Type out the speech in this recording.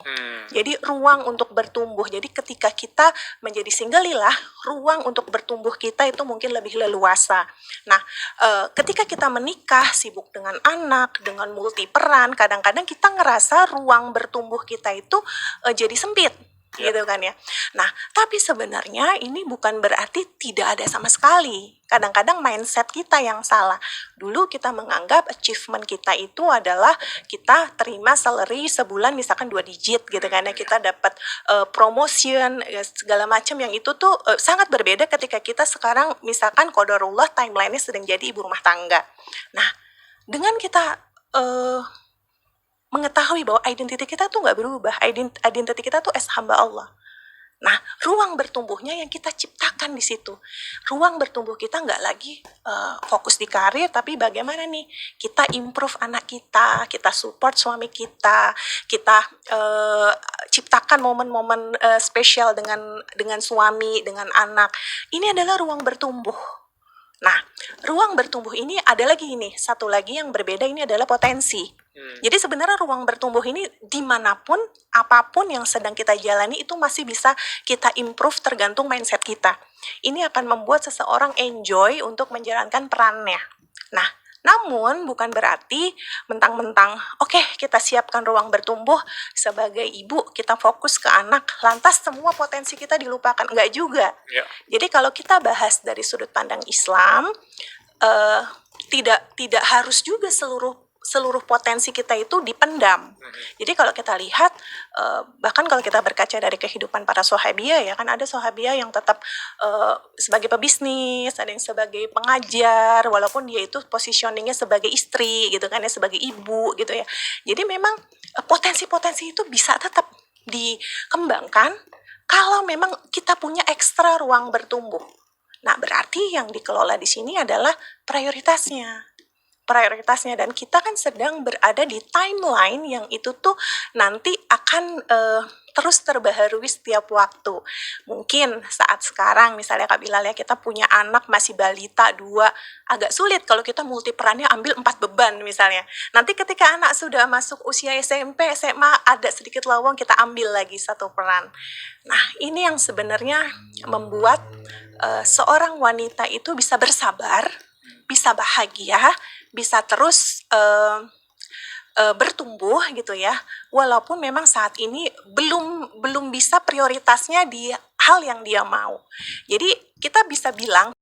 Hmm. Jadi ruang untuk bertumbuh. Jadi ketika kita menjadi singgelilah, ruang untuk bertumbuh kita itu mungkin lebih leluasa. Nah, ketika kita menikah, sibuk dengan anak, dengan multi peran, kadang-kadang kita ngerasa ruang bertumbuh kita itu jadi sempit. Ya. Gitu kan ya. Nah, tapi sebenarnya ini bukan berarti tidak ada sama sekali. Kadang-kadang mindset kita yang salah. Dulu kita menganggap achievement kita itu adalah kita terima salary sebulan misalkan 2 digit gitu kan ya, kita dapat promotion segala macam, yang itu tuh sangat berbeda ketika kita sekarang misalkan qadarullah timeline-nya sedang jadi ibu rumah tangga. Nah, dengan kita mengetahui bahwa identitas kita tuh nggak berubah, identitas kita tuh as hamba Allah. Nah, ruang bertumbuhnya yang kita ciptakan di situ. Ruang bertumbuh kita nggak lagi fokus di karir, tapi bagaimana nih kita improve anak kita support suami kita ciptakan momen-momen spesial dengan suami, dengan anak. Ini adalah ruang bertumbuh. Nah, ruang bertumbuh ini ada lagi nih, satu lagi yang berbeda, ini adalah potensi. Jadi sebenarnya ruang bertumbuh ini dimanapun, apapun yang sedang kita jalani itu masih bisa kita improve tergantung mindset kita. Ini akan membuat seseorang enjoy untuk menjalankan perannya. Nah, namun bukan berarti mentang-mentang oke, kita siapkan ruang bertumbuh sebagai ibu, kita fokus ke anak, lantas semua potensi kita dilupakan. Enggak juga. Ya. Jadi kalau kita bahas dari sudut pandang Islam, tidak harus juga seluruh potensi kita itu dipendam. Jadi kalau kita lihat, bahkan kalau kita berkaca dari kehidupan para sahabiah ya kan, ada sahabiah yang tetap sebagai pebisnis, ada yang sebagai pengajar, walaupun dia itu positioningnya sebagai istri gitu kan ya, sebagai ibu gitu ya. Jadi memang potensi-potensi itu bisa tetap dikembangkan kalau memang kita punya ekstra ruang bertumbuh. Nah, berarti yang dikelola di sini adalah prioritasnya, dan kita kan sedang berada di timeline yang itu tuh nanti akan terus terbaharui setiap waktu. Mungkin saat sekarang misalnya Kak Bilal ya, kita punya anak masih balita 2, agak sulit kalau kita multi perannya ambil 4 beban misalnya. Nanti ketika anak sudah masuk usia SMP, SMA, ada sedikit lowong, kita ambil lagi 1 peran. Nah, ini yang sebenarnya membuat seorang wanita itu bisa bersabar, bisa bahagia, bisa terus bertumbuh gitu ya, walaupun memang saat ini belum bisa prioritasnya di hal yang dia mau. Jadi kita bisa bilang